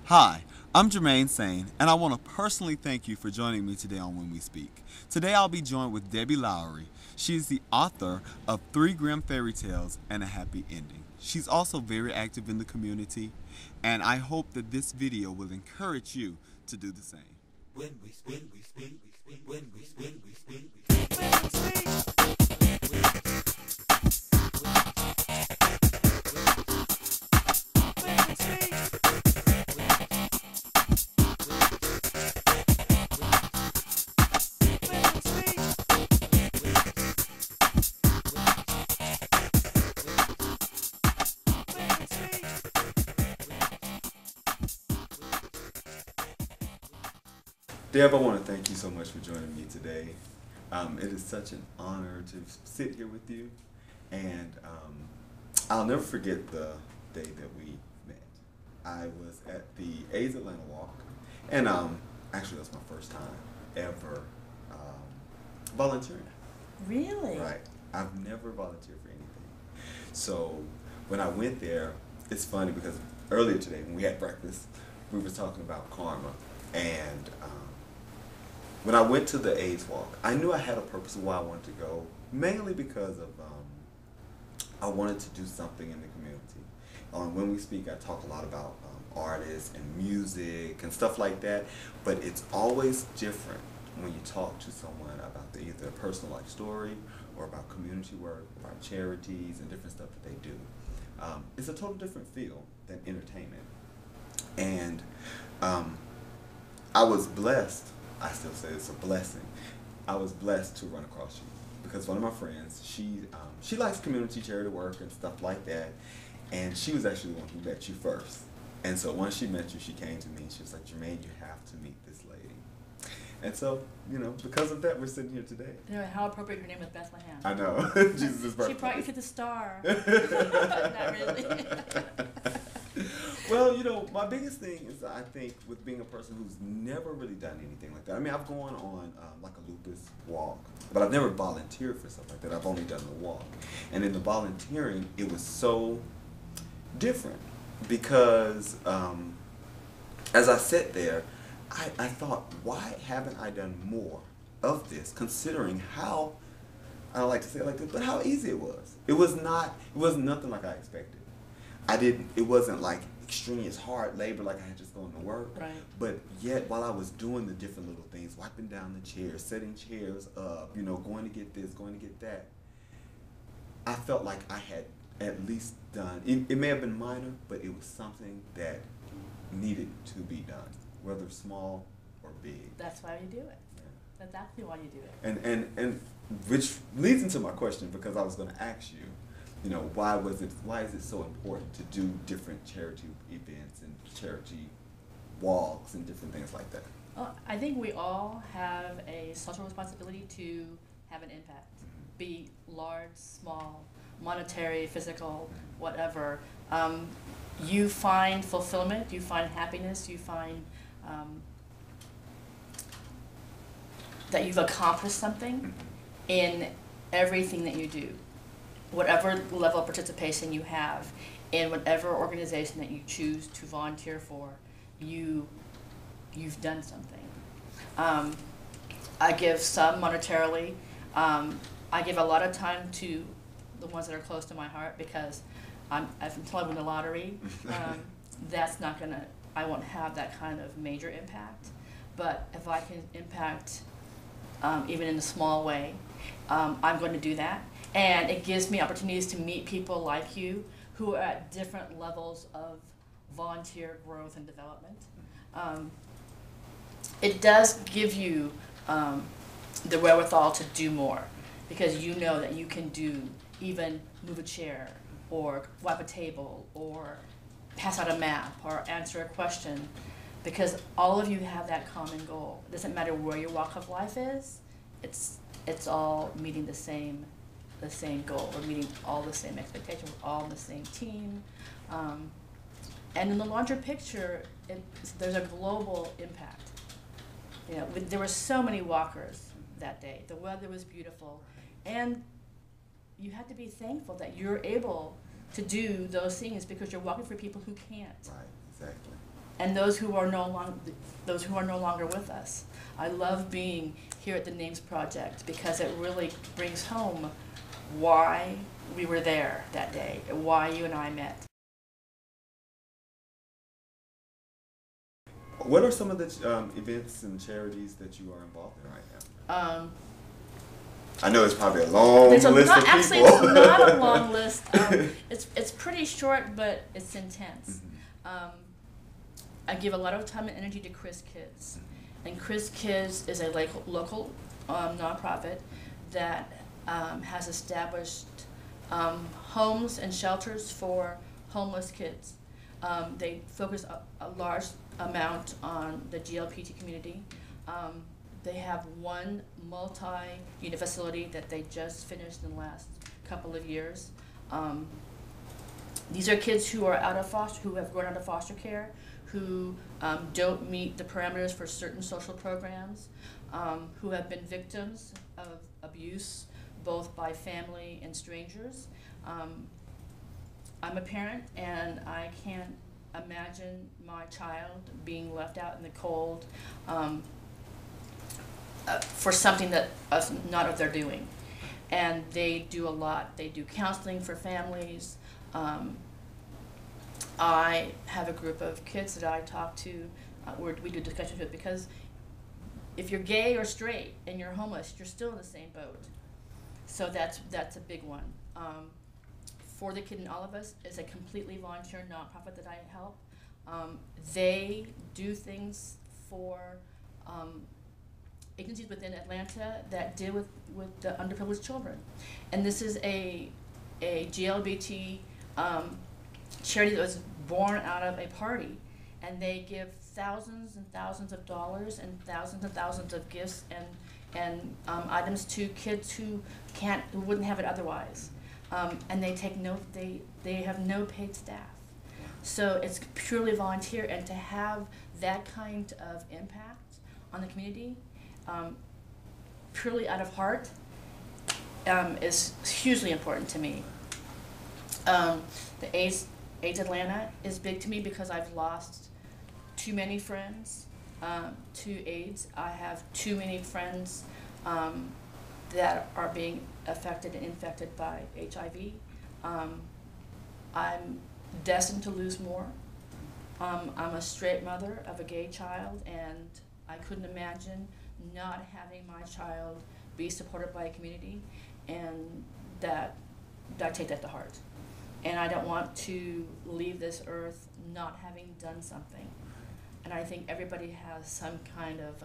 Hi, I'm Jermaine Sane, and I want to personally thank you for joining me today on When We Speak. Today I'll be joined with Debi Lowry. She is the author of 3 Grim Fairy Tales and a Happy Ending. She's also very active in the community, and I hope that this video will encourage you to do the same. When we speak, when we speak, Deb, I want to thank you so much for joining me today. It is such an honor to sit here with you, and I'll never forget the day that we met. I was at the AIDS Atlanta Walk, and actually that's my first time ever volunteering. Really? Right. I've never volunteered for anything. So when I went there, it's funny because earlier today when we had breakfast, we were talking about karma, and when I went to the AIDS walk, I knew I had a purpose of why I wanted to go, mainly because of I wanted to do something in the community. When we speak, I talk a lot about artists and music and stuff like that, but it's always different when you talk to someone about either a personal life story or about community work, about charities and different stuff that they do. It's a total different feel than entertainment. And I was blessed. I still say it's a blessing. I was blessed to run across you because one of my friends, she likes community charity work and stuff like that, and she was actually the one who met you first. And so once she met you, she came to me and she was like, Jermaine, you have to meet this lady. And so, because of that, we're sitting here today. How appropriate your name is Bethlehem. I know. Jesus' birthday. She brought you to the star. Not really. Well, my biggest thing is I think with being a person who's never really done anything like that. I mean, I've gone on like a lupus walk, but I've never volunteered for stuff like that. I've only done the walk. And in the volunteering, it was so different because as I sat there, I thought, why haven't I done more of this, considering how, I don't like to say it like this, but how easy it was. It wasn't nothing like I expected. It wasn't like extraneous hard labor like I had just gone to work. Right. But yet, while I was doing the different little things, wiping down the chairs, setting chairs up, going to get this, going to get that, I felt like I had at least done, it may have been minor, but it was something that needed to be done, whether small or big. That's why you do it. Yeah. That's actually why you do it. And which leads into my question, because I was going to ask you, why is it so important to do different charity events and charity walks and different things like that? Well, I think we all have a social responsibility to have an impact, be large, small, monetary, physical, whatever. You find fulfillment, you find happiness, you find that you've accomplished something in everything that you do. Whatever level of participation you have in whatever organization that you choose to volunteer for, you've done something. I give some monetarily. I give a lot of time to the ones that are close to my heart because until I win the lottery, I won't have that kind of major impact. But if I can impact even in a small way, I'm going to do that. And it gives me opportunities to meet people like you who are at different levels of volunteer growth and development. It does give you the wherewithal to do more because you know that you can even move a chair or wipe a table or pass out a map or answer a question because all of you have that common goal. It doesn't matter where your walk of life is, it's all meeting the same goal. We're meeting all the same expectations. We're all on the same team. And in the larger picture, there's a global impact. There were so many walkers that day. The weather was beautiful. And you have to be thankful that you're able to do those things because you're walking for people who can't. Right, exactly. and those who are no longer with us. I love being here at the Names Project because it really brings home why we were there that day, and why you and I met. What are some of the events and charities that you are involved in right now? I know it's probably a long list of people. Actually, it's not a long list. It's pretty short, but it's intense. I give a lot of time and energy to Chris Kids. And Chris Kids is a local nonprofit that has established homes and shelters for homeless kids. They focus a large amount on the GLBT community. They have one multi-unit facility that they just finished in the last couple of years. These are kids who are who have grown out of foster care, who don't meet the parameters for certain social programs, who have been victims of abuse, both by family and strangers. I'm a parent, and I can't imagine my child being left out in the cold for something that is not of their doing. And they do a lot. They do counseling for families. I have a group of kids that I talk to, we do discussions with, because if you're gay or straight and you're homeless, you're still in the same boat. So that's a big one. For the Kid in All of Us is a completely volunteer nonprofit that I help. They do things for agencies within Atlanta that deal with the underprivileged children. And this is a GLBT charity that was born out of a party, and they give thousands and thousands of dollars and thousands of gifts and items to kids who wouldn't have it otherwise. And they have no paid staff. So it's purely volunteer, and to have that kind of impact on the community, purely out of heart, is hugely important to me. The AIDS Atlanta is big to me because I've lost too many friends to AIDS. I have too many friends that are being affected and infected by HIV. I'm destined to lose more. I'm a straight mother of a gay child, and I couldn't imagine not having my child be supported by a community, and that I take that to heart. And I don't want to leave this earth not having done something. And I think everybody has some kind of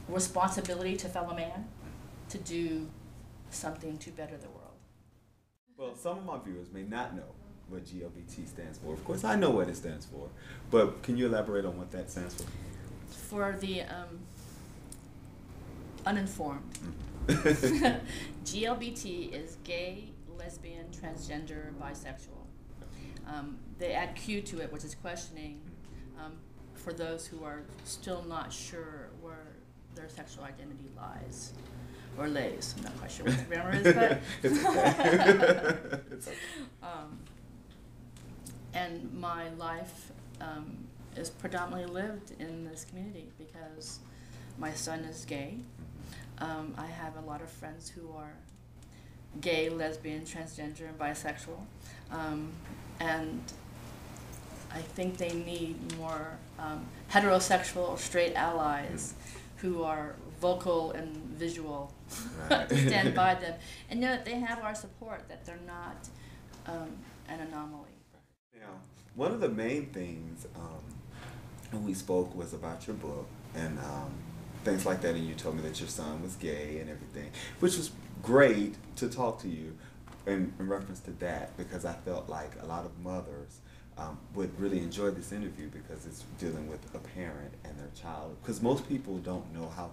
responsibility to fellow man to do something to better the world. Well, some of my viewers may not know what GLBT stands for. Of course, I know what it stands for, but can you elaborate on what that stands for? For the uninformed, GLBT is gay, lesbian, transgender, bisexual. They add Q to it, which is questioning, for those who are still not sure where their sexual identity lies. Or lays. I'm not quite sure what the grammar is, but it's okay. It's okay. And my life is predominantly lived in this community because my son is gay. I have a lot of friends who are gay, lesbian, transgender, and bisexual, and I think they need more heterosexual, straight allies who are vocal and visual to stand by them and know that they have our support, that they're not an anomaly. Now, one of the main things when we spoke was about your book and things like that, and you told me that your son was gay and everything, which was great to talk to you in reference to that, because I felt like a lot of mothers would really enjoy this interview because it's dealing with a parent and their child, because most people don't know how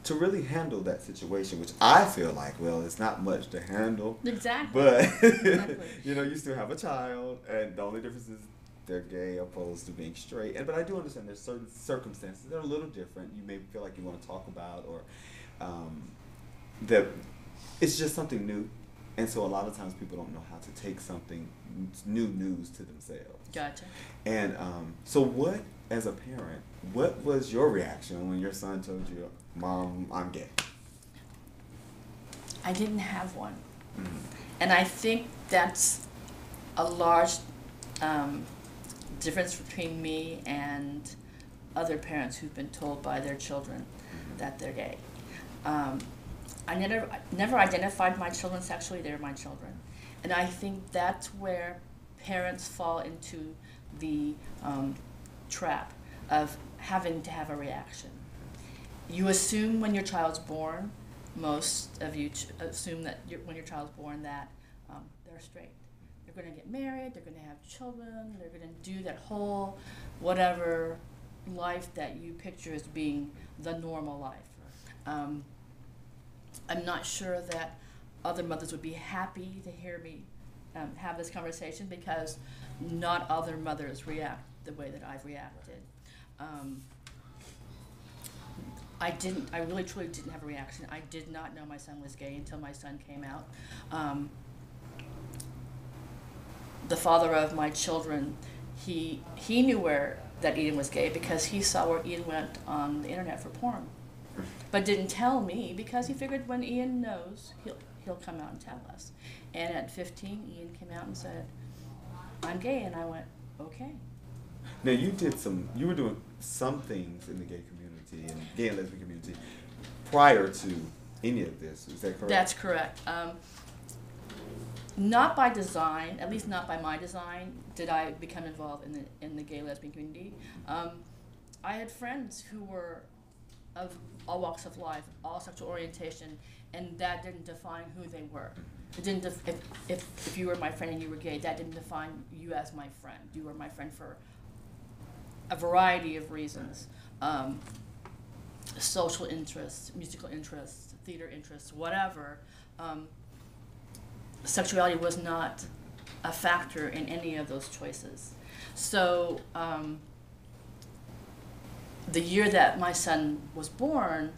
to really handle that situation, which I feel like, well, it's not much to handle. Exactly. But Exactly. you know, you still have a child, and the only difference is they're gay opposed to being straight. But I do understand there's certain circumstances that are a little different. You may feel like you want to talk about, or that it's just something new, And so a lot of times people don't know how to take something new news to themselves. Gotcha. And so what, as a parent, what was your reaction when your son told you, Mom, I'm gay? I didn't have one. Mm-hmm. And I think that's a large difference between me and other parents who've been told by their children that they're gay. I never identified my children sexually, they're my children. And I think that's where parents fall into the trap of having to have a reaction. You assume when your child's born, most of you assume that when your child's born that they're straight. They're going to get married, they're going to have children, they're going to do that whole whatever life that you picture as being the normal life. I'm not sure that other mothers would be happy to hear me have this conversation, because not other mothers react the way that I've reacted. I really truly didn't have a reaction. I did not know my son was gay until my son came out. The father of my children, he knew that Ian was gay because he saw where Ian went on the internet for porn, but didn't tell me because he figured when Ian knows, he'll come out and tell us. And at 15, Ian came out and said, "I'm gay," and I went, "Okay." Now you were doing some things in the gay community and gay and lesbian community prior to any of this. Is that correct? That's correct. Not by design, at least not by my design, did I become involved in the gay lesbian community. I had friends who were of all walks of life, all sexual orientation, and that didn't define who they were. It didn't. If you were my friend and you were gay, that didn't define you as my friend. You were my friend for a variety of reasons: social interests, musical interests, theater interests, whatever. Sexuality was not a factor in any of those choices. So the year that my son was born,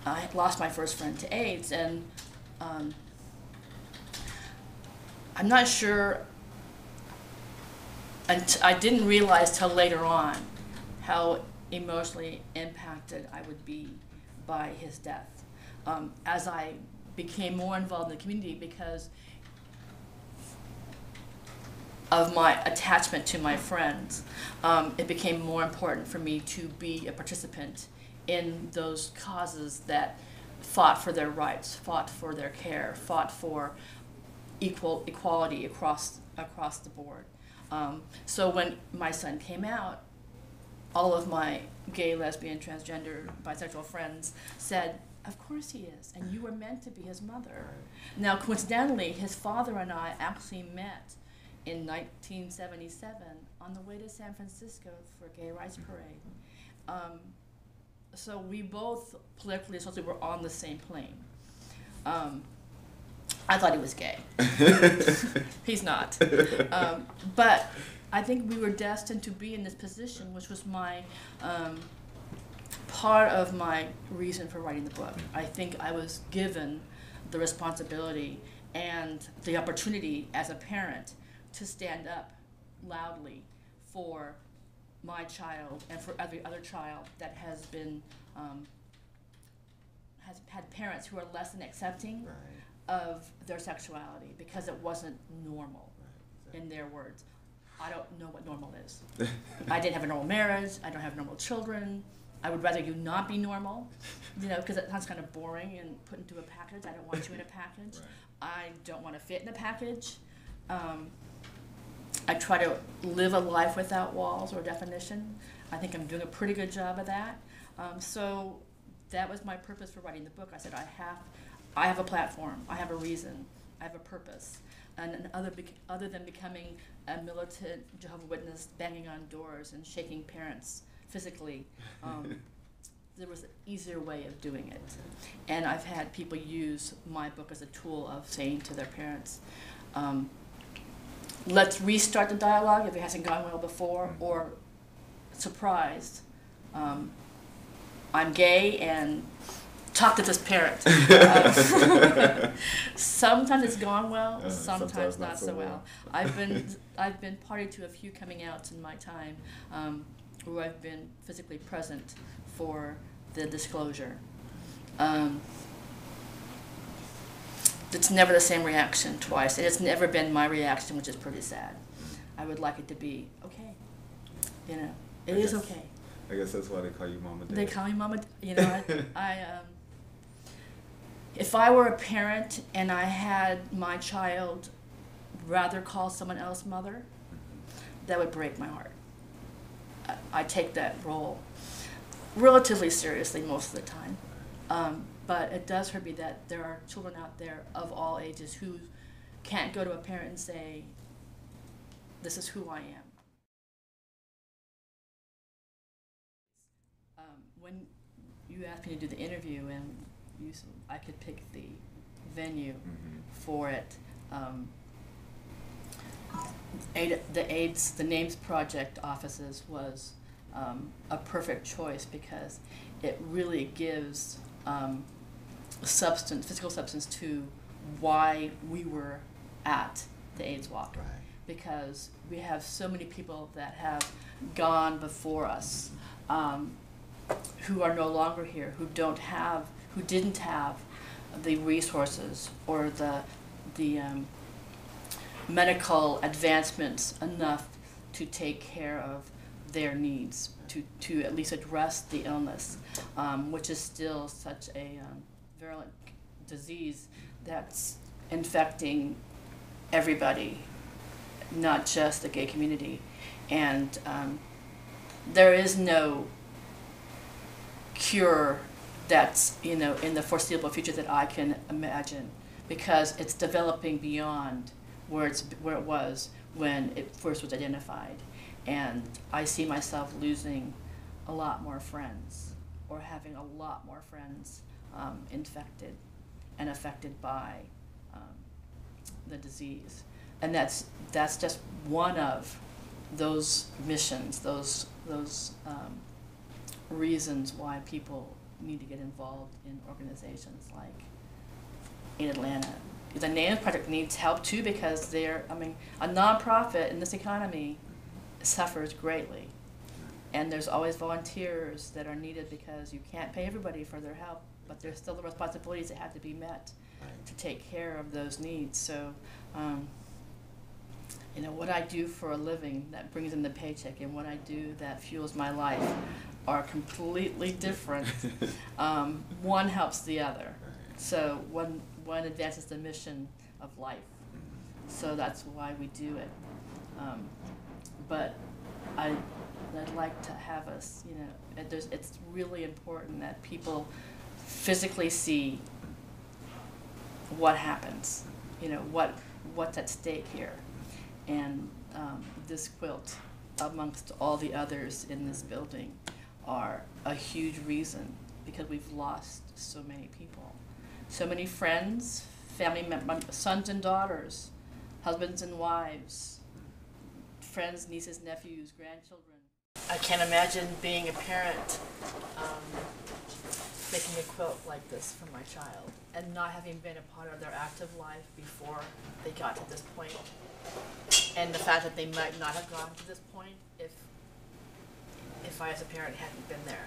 I had lost my first friend to AIDS, and I'm not sure, and I didn't realize till later on how emotionally impacted I would be by his death. As I became more involved in the community, because of my attachment to my friends, it became more important for me to be a participant in those causes that fought for their rights, fought for their care, fought for equality across the board. So when my son came out, all of my gay, lesbian, transgender, bisexual friends said, "Of course he is, and you were meant to be his mother." Now, coincidentally, his father and I actually met in 1977 on the way to San Francisco for a gay rights parade. So we both politically and socially were on the same plane. I thought he was gay. He's not. But I think we were destined to be in this position, which was my part of my reason for writing the book. I think I was given the responsibility and the opportunity as a parent to stand up loudly for my child and for every other child that has been has had parents who are less than accepting of their sexuality because it wasn't normal, in their words. I don't know what normal is. I didn't have a normal marriage. I don't have normal children. I would rather you not be normal, because it sounds kind of boring and put into a package. I don't want you in a package. I don't want to fit in a package. I try to live a life without walls or definition. I think I'm doing a pretty good job of that. So that was my purpose for writing the book. I said, I have a platform, I have a reason, I have a purpose. And other than becoming a militant Jehovah's Witness, banging on doors and shaking parents physically, there was an easier way of doing it. And I've had people use my book as a tool of saying to their parents, let's restart the dialogue if it hasn't gone well before, or surprised, I'm gay, and talk to this parent. Sometimes it's gone well, sometimes not so well. I've been party to a few coming outs in my time, where I've been physically present for the disclosure. It's never the same reaction twice, and it's never been my reaction, which is pretty sad. I would like it to be okay. You know, it is okay. I guess that's why they call you Mama Dad. They call me Mama. You know, if I were a parent and I had my child rather call someone else mother, that would break my heart. I take that role relatively seriously most of the time. But it does hurt me that there are children out there of all ages who can't go to a parent and say, this is who I am. When you asked me to do the interview and I could pick the venue for it, the Names Project offices was a perfect choice because it really gives physical substance to why we were at the AIDS Walk. Right. Because we have so many people that have gone before us, who are no longer here, who didn't have the resources or the medical advancements enough to take care of their needs, to at least address the illness, which is still such a virulent disease that's infecting everybody, not just the gay community. And there is no cure that's, you know, in the foreseeable future that I can imagine, because it's developing beyond where it was when it first was identified. And I see myself losing a lot more friends, or having a lot more friends infected and affected by the disease. And that's just one of those missions, those reasons why people need to get involved in organizations like in Atlanta. The Names Project needs help too, because a nonprofit in this economy suffers greatly. And there's always volunteers that are needed because you can't pay everybody for their help, but there's still the responsibilities that have to be met to take care of those needs. So, you know, what I do for a living that brings in the paycheck and what I do that fuels my life are completely different. One helps the other. So one advances the mission of life. So that's why we do it. But I'd like to have us, you know, it's really important that people physically see what happens, you know, what's at stake here. And this quilt, amongst all the others in this building, are a huge reason, because we've lost so many people. So many friends, family members, sons and daughters, husbands and wives, friends, nieces, nephews, grandchildren. I can't imagine being a parent making a quilt like this for my child and not having been a part of their active life before they got to this point. And the fact that they might not have gotten to this point if I as a parent hadn't been there.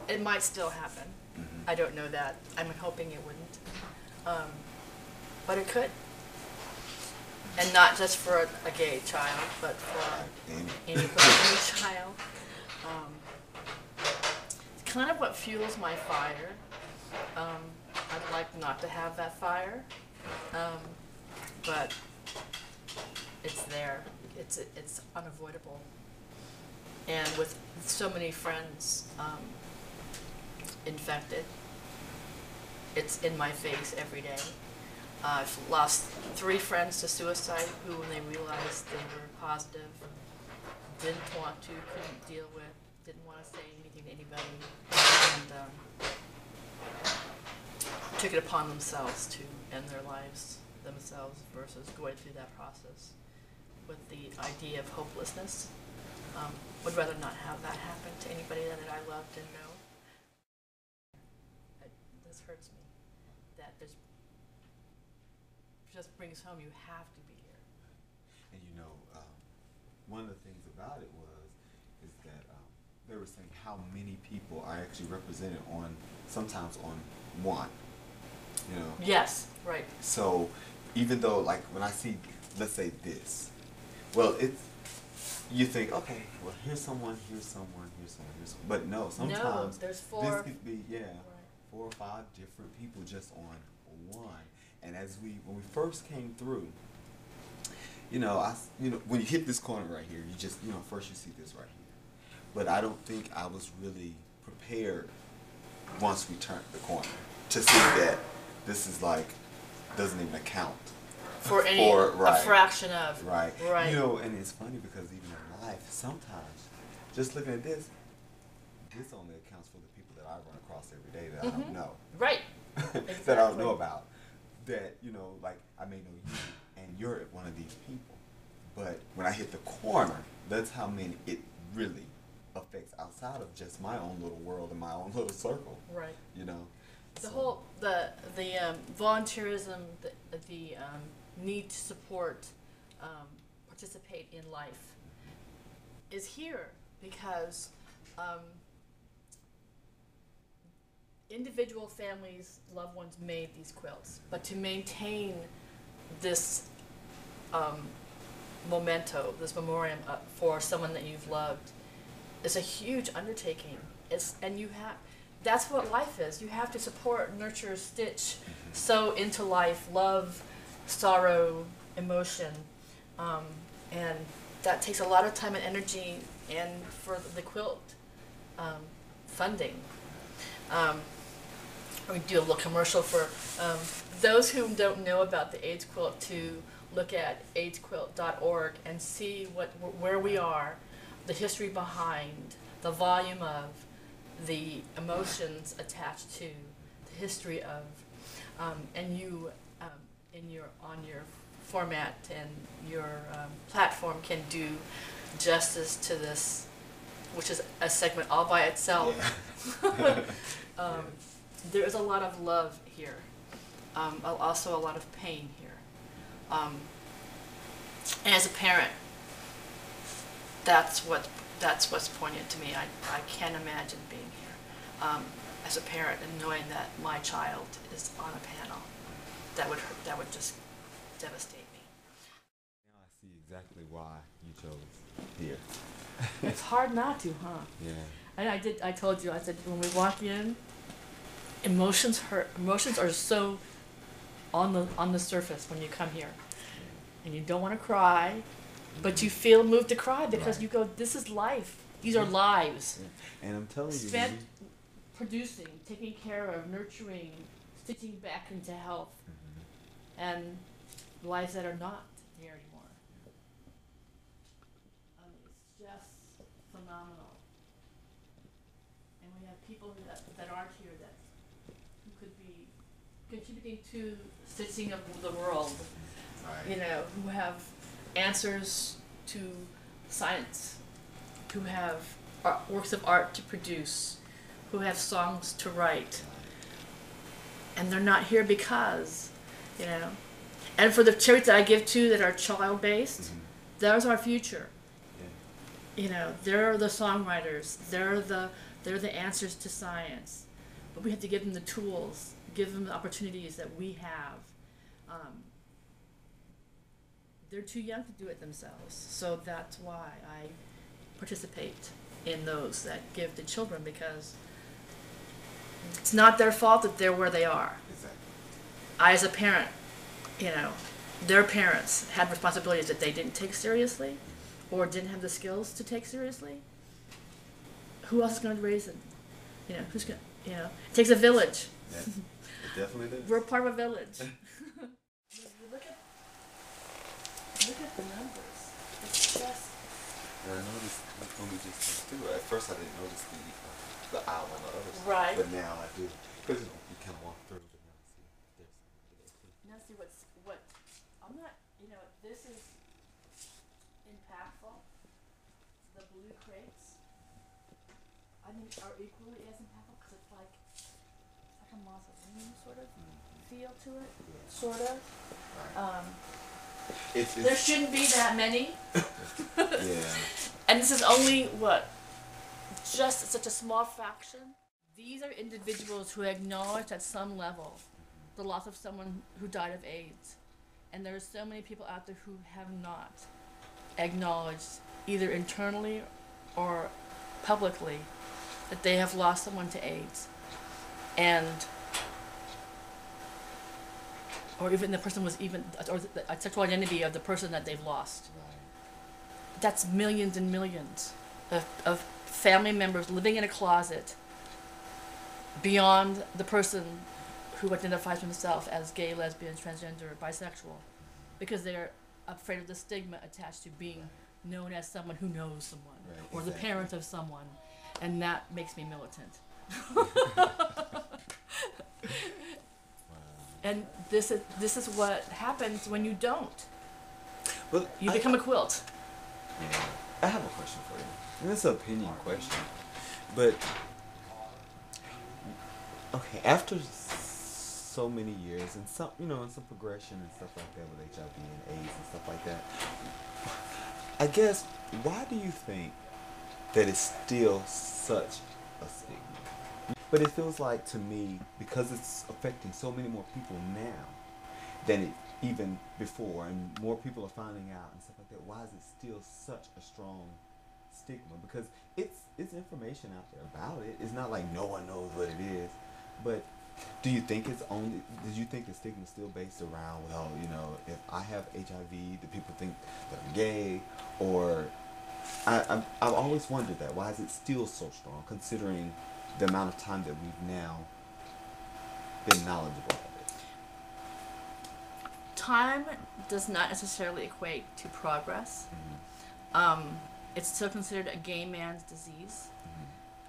It might still happen. I don't know that. I'm hoping it wouldn't. But it could. And not just for a gay child, but for any child. It's kind of what fuels my fire. I'd like not to have that fire, but it's there. It's unavoidable. And with so many friends infected, it's in my face every day. I've lost 3 friends to suicide who, when they realized they were positive, didn't want to, couldn't deal with, didn't want to say anything to anybody, and took it upon themselves to end their lives themselves versus going through that process with the idea of hopelessness. Would rather not have that happen to anybody that I loved and know. hurts me. That there's just brings home you have to be here. And one of the things about it is that they were saying how many people are actually represented sometimes on one. Yes, right. So even though, like, when I see, let's say this, well, you think, okay, well, here's someone, but no, sometimes there's this four. could be, Right. 4 or 5 different people just on one. And when we first came through, when you hit this corner right here, you just, first you see this right here. But I don't think I was really prepared once we turned the corner to see that this is like, doesn't even account For any, a fraction of. Right. Right. And it's funny because even in life, sometimes, just looking at this only accounts for the people that I run across every day that I don't know. Right. That I don't know about. That, like, I may know you, and you're one of these people. But when I hit the corner, that's how many it really affects outside of just my own little world and my own little circle. Right. The So. whole volunteerism, the need to support, participate in life, is here because individual families, loved ones made these quilts, but to maintain this memento, this memoriam for someone that you've loved, is a huge undertaking. That's what life is. You have to support, nurture, stitch, sew into life, love, sorrow, emotion, and that takes a lot of time and energy. And for the quilt funding, we do a little commercial for those who don't know about the AIDS quilt to look at aidsquilt.org and see where we are, the history behind, the volume of, the emotions attached to, the history of, and you on your format and your platform can do justice to this, which is a segment all by itself. Yeah. There is a lot of love here, also a lot of pain here. And as a parent, that's what's poignant to me. I can't imagine being here as a parent and knowing that my child is on a panel. That would just devastate me. Now I see exactly why you chose here. It's hard not to, huh? Yeah. And I told you, I said, when we walk in, emotions hurt. Emotions are so on the surface when you come here. And you don't want to cry, but you feel moved to cry because you go, this is life. These are lives. Yeah. And I'm telling you, spent producing, taking care of, nurturing, stitching back into health, and lives that are not here anymore. It's just phenomenal. And we have people that aren't here who could be contributing to stitching of the world. Right. Who have answers to science, who have works of art to produce, who have songs to write, and they're not here because, And for the charities that I give to that are child-based, there's our future. Yeah. They're the songwriters. They're the answers to science, but we have to give them the tools, give them the opportunities that we have. They're too young to do it themselves, so that's why I participate in those that give to children, because it's not their fault that they're where they are. Exactly. I, as a parent, their parents had responsibilities that they didn't take seriously or didn't have the skills to take seriously. Who else is going to raise them? Who's going to, it takes a village. Yeah, it definitely does. We're part of a village. Look at the numbers. It's just. And I noticed when we just went through it, at first I didn't notice the aisle on the other side. Right. But now I do. Because you kind of walk through, but now see there's something there too. Now see what I'm not. This is impactful. The blue crates, I think, are equally as impactful because it's like a a mausoleum sort of feel to it, sort of. There shouldn't be that many. Yeah. And this is only what? Just such a small fraction. These are individuals who acknowledge at some level the loss of someone who died of AIDS. And there are so many people out there who have not acknowledged, either internally or publicly, that they have lost someone to AIDS. Or even the person was or the sexual identity of the person that they've lost. Right. That's millions and millions of family members living in a closet beyond the person who identifies himself as gay, lesbian, transgender, or bisexual, because they're afraid of the stigma attached to being known as someone who knows someone, or the parent of someone, and that makes me militant. And this is what happens when you don't. Well, you become a quilt. Yeah. I have a question for you. And it's an opinion question. But, okay, after so many years and some, and some progression and stuff like that with HIV and AIDS and stuff like that, I guess, why do you think that it's still such a stigma? But it feels like to me, because it's affecting so many more people now than it even before, and more people are finding out and stuff like that, why is it still such a strong stigma? Because it's information out there about it. It's not like no one knows what it is. But do you think the stigma is still based around, well, if I have HIV, do people think that I'm gay? Or I've always wondered that. Why is it still so strong, considering the amount of time that we've now been knowledgeable of it? Time does not necessarily equate to progress. Mm-hmm. It's still considered a gay man's disease.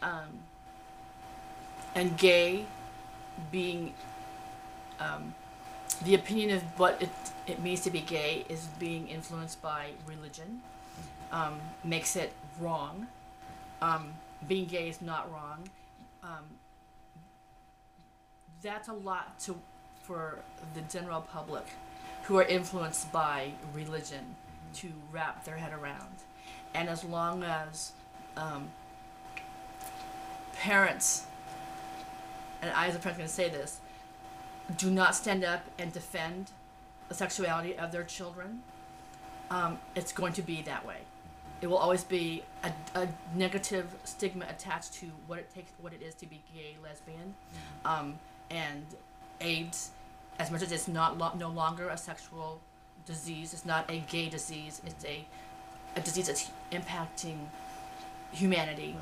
Mm-hmm. And gay being the opinion of what it means to be gay is being influenced by religion. Makes it wrong. Being gay is not wrong. That's a lot for the general public who are influenced by religion to wrap their head around. And as long as parents, and I as a parent going to say this, do not stand up and defend the sexuality of their children, it's going to be that way. It will always be a negative stigma attached to what it is to be gay, lesbian, and AIDS. As much as it's no longer a sexual disease, it's not a gay disease. It's a disease that's impacting humanity.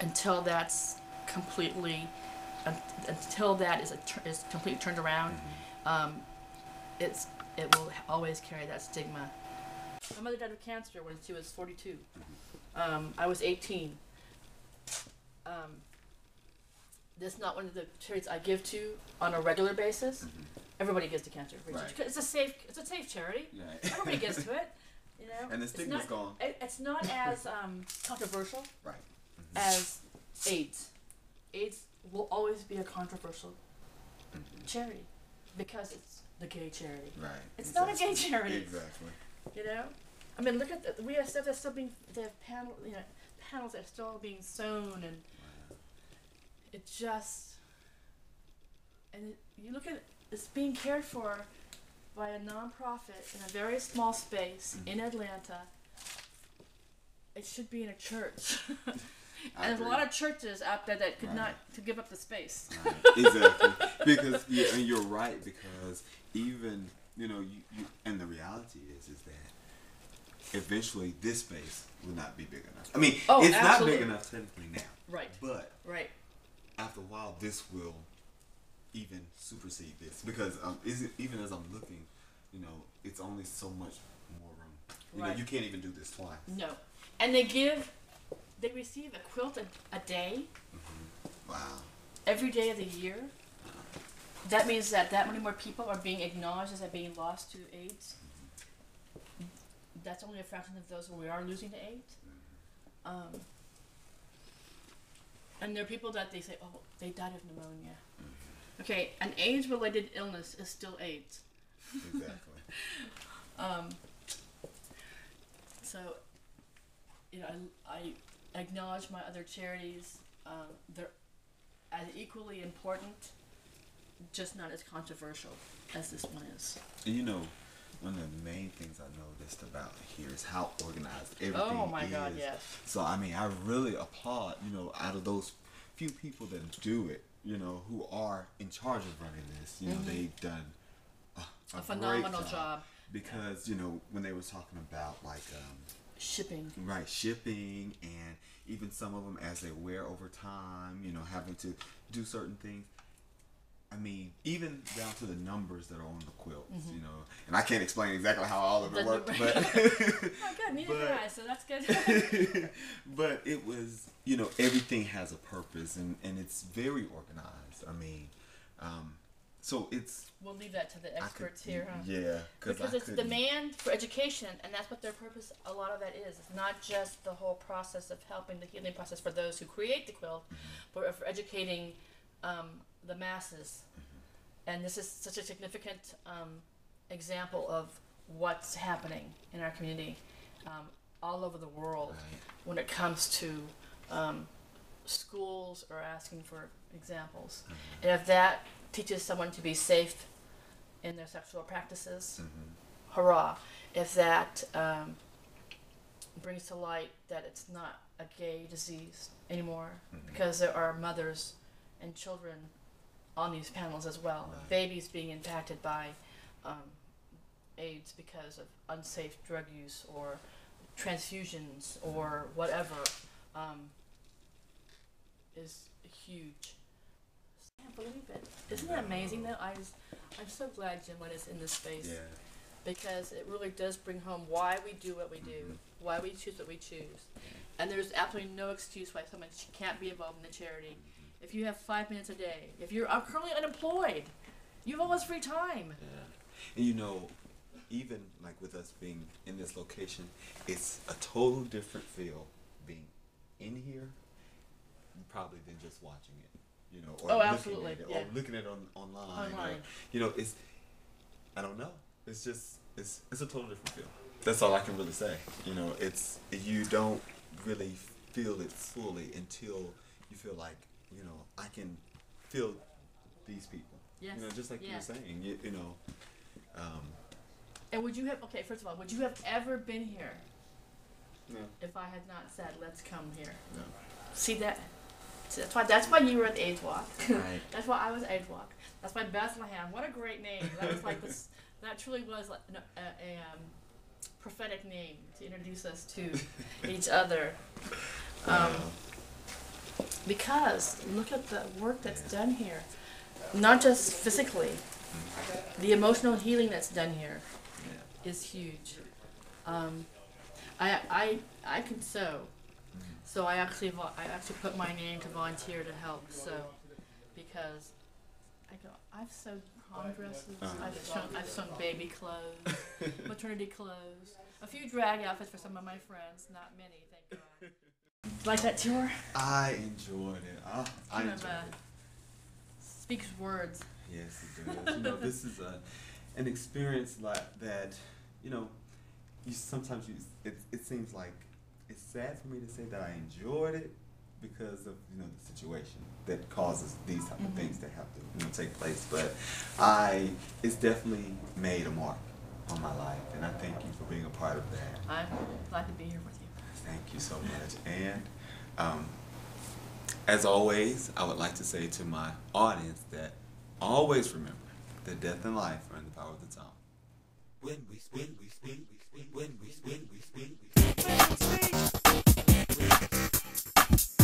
Until that's completely, until that is completely turned around, it will always carry that stigma. My mother died of cancer when she was 42. I was 18. This is not one of the charities I give to on a regular basis. Everybody gives to cancer research. Right. It's a safe charity. Right. Everybody gives to it. And the stigma's gone. It's not as controversial Right. as AIDS. AIDS will always be a controversial charity because it's the gay charity. Right. It's not a gay charity. Exactly. I mean, look at we have stuff that's still being. They have panels that are still being sewn, and it just. And you look at it's being cared for by a nonprofit in a very small space in Atlanta. It should be in a church. And there's a lot of churches out there that could not to give up the space. Right. Exactly. Because and you're right, because even you and the reality is that eventually this space will not be big enough. I mean, it's absolutely not big enough technically now. Right. But right. After a while, this will even supersede this, because even as I'm looking, it's only so much more room. You can't even do this twice. No, and they receive a quilt a day. Wow. Every day of the year. That means that many more people are being acknowledged as being lost to AIDS. That's only a fraction of those who we are losing to AIDS. And there are people that they say, oh, they died of pneumonia. Okay, an AIDS-related illness is still AIDS. Exactly. So, you know, I acknowledge my other charities. They're as equally important, just not as controversial as this one is. You know, one of the main things I noticed about here is how organized everything is. Oh my God, yes. So I mean, I really applaud, you know, out of those few people that do it, you know, who are in charge of running this, you know, they've done a phenomenal great job. Because, you know, when they were talking about like shipping. Right, shipping, and even some of them as they wear over time, you know, having to do certain things. I mean, even down to the numbers that are on the quilts, you know, and I can't explain exactly how all of it worked, but oh good, neither can I, so that's good. But it was, you know, everything has a purpose, and it's very organized. I mean, so it's. We'll leave that to the experts here, huh? Yeah, because it's demand for education, and that's what their purpose. A lot of that is. It's not just the whole process of helping the healing process for those who create the quilt, but for educating the masses. And this is such a significant example of what's happening in our community all over the world when it comes to schools are asking for examples. And if that teaches someone to be safe in their sexual practices, hurrah. If that brings to light that it's not a gay disease anymore, because there are mothers and children on these panels as well, babies being impacted by AIDS because of unsafe drug use or transfusions or whatever, is huge. I can't believe it. Isn't that amazing though? I'm so glad Jim let us in this space. Yeah. Because it really does bring home why we do what we do, why we choose what we choose. And there's absolutely no excuse why someone can't be involved in a charity. If you have 5 minutes a day, if you're currently unemployed, you have all this free time. Yeah. And you know, even like with us being in this location, it's a total different feel being in here probably than just watching it, you know, or absolutely, or looking at it online. Or, you know, it's, I don't know. It's just, it's a total different feel. That's all I can really say. You know, it's, you don't really feel it fully until you feel like, you know, I can feel these people. Yes. You know, just like you were saying, you know. And would you have, okay, first of all, would you have ever been here? No. If I had not said, let's come here? No. See that? See, that's why you were at the AIDS Walk. Right. That's why I was at AIDS Walk. That's why Bethlehem. What a great name. That was like this. That truly was like a prophetic name to introduce us to each other. Because look at the work that's done here. Not just physically. The emotional healing that's done here is huge. I can sew. So I actually put my name to volunteer to help sew, because I've sewed prom dresses, I've sewn baby clothes, maternity clothes, a few drag outfits for some of my friends, not many, thank God. Like that tour? I enjoyed it. I enjoyed it. Speaks words. Yes, it does. You know, this is an experience like that. You know, sometimes it seems like it's sad for me to say that I enjoyed it because of, you know, the situation that causes these type of things to have to, you know, take place. But it's definitely made a mark on my life, and I thank you for being a part of that. I'm glad to be here with you. Thank you so much. And as always, I would like to say to my audience that always remember that death and life are in the power of the tongue. When we speak, we speak, we speak. When we speak, we speak, we speak.